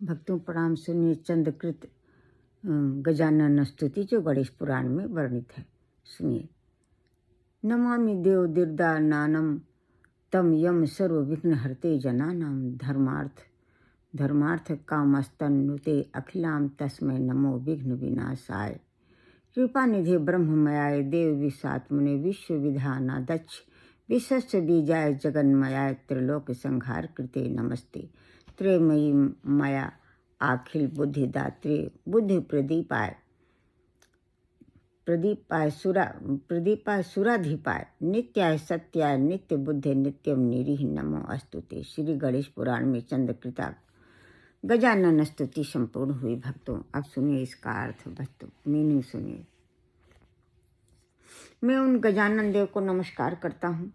भक्तों प्रणाम। सुनिए चंद्रकृत गजानन स्तुति जो गणेश पुराण में वर्णित है। सुनिए। नमामि देव दिर्दा नानम तम यम सर्व विघ्न हरते जनानाम धर्मार्थ कामस्तन्नुते अखिलाम तस्मै नमो विघ्न विनाशाय। कृपा निधि ब्रह्ममयाय देव विषात्मने विश्व विधानादक्ष विश्वस्य बीजाय जगन्मयाय त्रिलोक संहार कृते नमस्ते। त्रयमयी माया अखिल बुद्धिदात्री बुद्धि प्रदीपाय सुराधिपाय नित्याय सत्याय नित्य बुद्धे नित्यम निरीह नमो अस्तुते। श्री गणेश पुराण में चंद्रकृता गजानन स्तुति संपूर्ण हुई। भक्तों अब सुनिए इसका अर्थ। भक्तों मीनिंग सुनिए। मैं उन गजानन देव को नमस्कार करता हूँ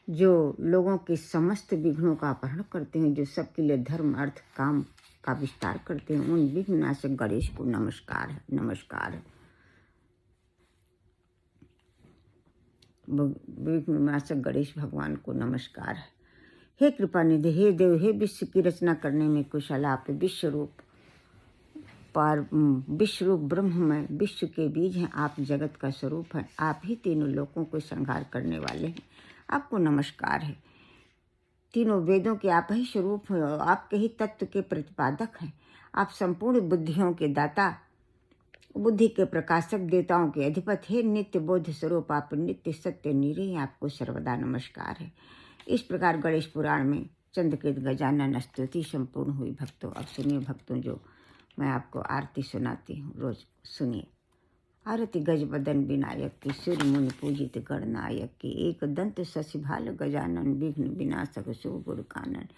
जो लोगों के समस्त विघ्नों का अपहरण करते हैं, जो सबके लिए धर्म अर्थ काम का विस्तार करते हैं। उन विघ्ननाशक गणेश को नमस्कार है। विघ्ननाशक गणेश भगवान को नमस्कार है। हे कृपा निधि, हे देव, हे विश्व की रचना करने में कुशल आप विश्वरूप ब्रह्ममय विश्व के बीज हैं। आप जगत का स्वरूप हैं। आप ही तीनों लोकों को संहार करने वाले हैं। आपको नमस्कार है। तीनों वेदों के आप ही स्वरूप हैं और आपके ही तत्व के प्रतिपादक हैं। आप संपूर्ण बुद्धियों के दाता, बुद्धि के प्रकाशक, देवताओं के अधिपति है। नित्य बोध स्वरूप आप नित्य सत्य निरीह, आपको सर्वदा नमस्कार है। इस प्रकार गणेश पुराण में चंद्रकृत गजानन स्तुति संपूर्ण हुई। भक्तों अब सुनिए। भक्तों जो मैं आपको आरती सुनाती हूँ, रोज सुनिए। आरती गजबदन विनायक की, सूर्य मुनि पूजित गणनायक की, एक दंत शशिभाल गजानन विघ्न विनाशक शुभ गुरु कानन,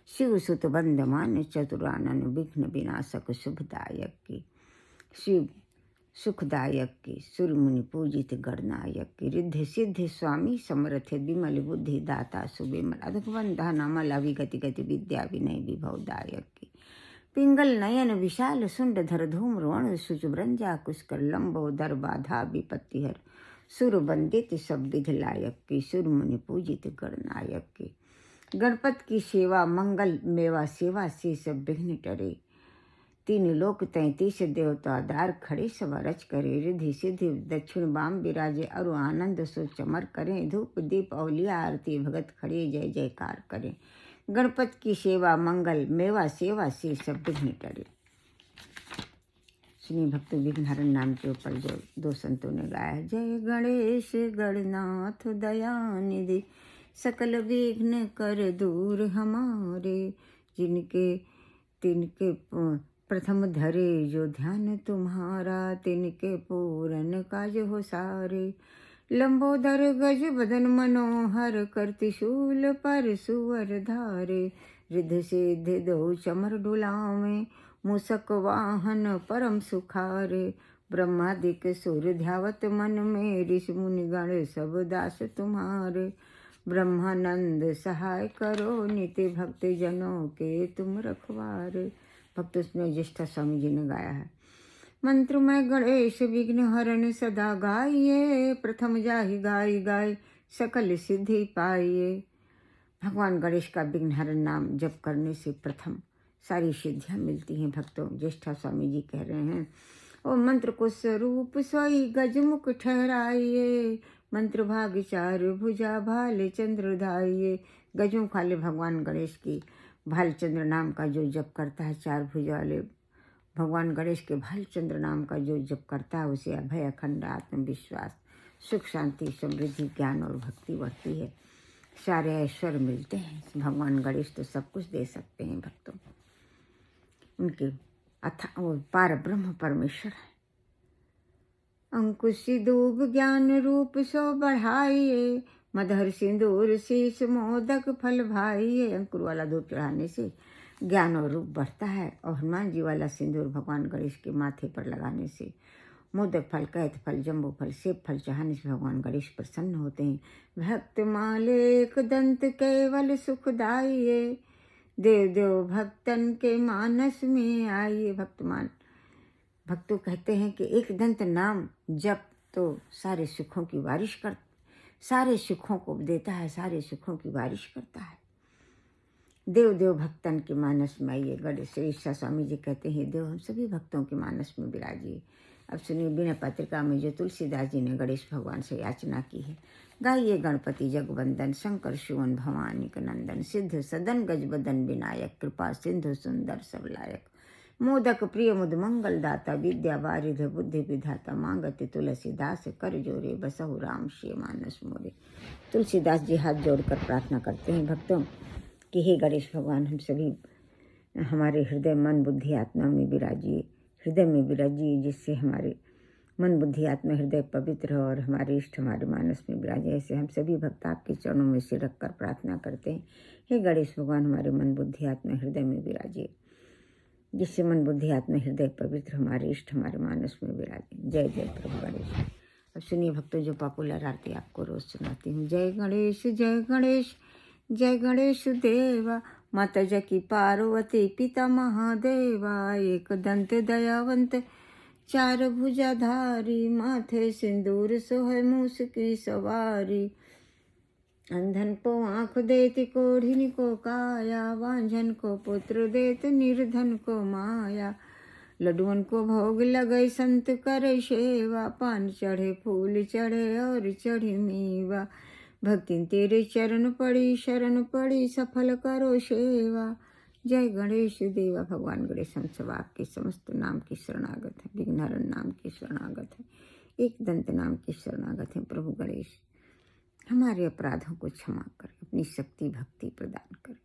शिव सुत बंदमान चतुरानन विघ्न विनाशक शुभदायक की, शिव सुखदायक की, सूर्य मुनि पूजित गणनायक की, रिद्धि सिद्धि स्वामी समर्थ विमल बुद्धि दाता सुविमल अधुबंधा नमल अभिगति गति विद्या विनय विभवदायक की, पिंगल नयन विशाल सुंडधर धूम रोण शुचब्रंजा कुशकर लंबोदर बाधा विपत्तिहर सुर वंदित सब विध लायक की, सुर मुनि पूजित गणनायक की, गणपत की सेवा मंगल मेवा सेवा से सब विघ्न टरे, तीन लोक 33 देवता द्वार खड़े सब रच करे, रिद्धि सिद्धि दक्षिण बाम विराजे अरु आनंद सो चमर करें, धूप दीप औलिया आरती भगत खड़े जय जयकार करें, गणपत की सेवा मंगल मेवा सेवा से सब विघ्न टरे। सुनिए भक्तों, विघ्नहरण नाम के ऊपर जो दो संतों ने गाया है। जय गणेश गणनाथ दयानिधि, सकल विघ्न कर दूर हमारे, जिनके तिनके प्रथम धरे जो ध्यान तुम्हारा, तिनके पूरन काज हो सारे, लंबोदर गज बदन मनोहर, करति शूल पर सुवर धारे, रिद्धि सिद्धि दो चमर डुलावे, मूषक वाहन परम सुखारे, ब्रह्मादिक सुर ध्यावत मन में, ऋषि मुनि गण सब दास तुम्हारे, ब्रह्मानंद सहाय करो नित्य भक्त जनों के तुम रखवारे। भक्त उसमें ज्येष्ठ स्वामी जी ने गाया है। मंत्रमय गणेश विघ्न हरण सदा गाइए, प्रथम जाहि गाय गाय सकल सिद्धि पाइए। भगवान गणेश का विघ्न हरण नाम जप करने से प्रथम सारी सिद्धियां मिलती हैं। भक्तों ज्येष्ठ स्वामी जी कह रहे हैं, ओ मंत्र को स्वरूप सोई गजमुख ठहराइए, मंत्र भाग चार भुजा भाल चंद्र धाइए। गजमुख वाले भगवान गणेश की भालचंद्र नाम का जो जप करता है, चार भुजा वाले भगवान गणेश के भालचंद्र नाम का जो जप करता है, उसे अभय अखंड आत्मविश्वास सुख शांति समृद्धि ज्ञान और भक्ति बढ़ती है। सारे ऐश्वर्य मिलते हैं। भगवान गणेश तो सब कुछ दे सकते हैं। भक्तों उनके वो पार ब्रह्म परमेश्वर है। अंकुश दूब ज्ञान रूप सो बढ़ाइए, मधुर सिंदूर शीश मोदक फल भाइये। अंकुर वाला धूप चढ़ाने से ज्ञान और रूप बढ़ता है, और हनुमान जी वाला सिंदूर भगवान गणेश के माथे पर लगाने से मोदक फल कैथ फल जम्बू फल सेब फल चढ़ाने से भगवान गणेश प्रसन्न होते हैं। भक्त माले एक दंत केवल सुखदाइये, देव देव भक्तन के मानस में आइए। भक्तों कहते हैं कि एक दंत नाम जप तो सारे सुखों की बारिश सारे सुखों को देता है, सारे सुखों की बारिश करता है। देव देव भक्तन के मानस में आइए। गणेश ईसा स्वामी जी कहते हैं देव हम सभी भक्तों के मानस में विराजिए। अब सुनिए बिना पत्रिका में जो तुलसीदास जी ने गणेश भगवान से याचना की है। गाइए गणपति जगवंदन शंकर शिवन भवानी का नंदन, सिद्ध सदन गजबदन विनायक, कृपा सिंधु सुंदर सबलायक, मोदक प्रिय मुद मंगल दाता, विद्या वारिध बुद्धि विधाता, मांगते तुलसीदास कर जोरे, बसहु राम श्री मानस मोरे। तुलसीदास जी हाथ जोड़कर प्रार्थना करते हैं भक्तों कि हे गणेश भगवान हम सभी हमारे हृदय मन बुद्धि आत्मा में विराजिए, हृदय में विराजिए, जिससे हमारे मन बुद्धि आत्मा हृदय पवित्र हो और हमारे इष्ट हमारे मानस में विराजे। ऐसे हम सभी भक्त आपके चरणों में सिर रखकर प्रार्थना करते हैं। हे गणेश भगवान हमारे मन बुद्धि आत्मा हृदय में विराजिए, जिससे मन बुद्धि आत्मा हृदय पवित्र हमारे इष्ट हमारे मानस में विराजे। जय जय प्रभु गणेश। अब सुनिए भक्तों जो पॉपुलर आरती आपको रोज सुनाती हूँ। जय गणेश जय गणेश जय गणेश देवा, माता जकी पार्वती पिता महादेवा, एक दंत दयावंत चार भुजाधारी, माथे सिंदूर सोहै मूस की सवारी, अंधन को आँख देती कोढ़िन को काया, वांझन को पुत्र देत निर्धन को माया, लड्डुअन को भोग लगे संत करे सेवा, पान चढ़े फूल चढ़े और चढ़ी मेवा, भक्ति तेरे चरण पड़ी शरण पड़ी, सफल करो सेवा। जय गणेश देवा। भगवान गणेश हम सब आपके समस्त नाम की शरणागत है, विघ्नहरण नाम की शरणागत है, एक दंत नाम की शरणागत है। प्रभु गणेश हमारे अपराधों को क्षमा कर, अपनी शक्ति भक्ति प्रदान कर।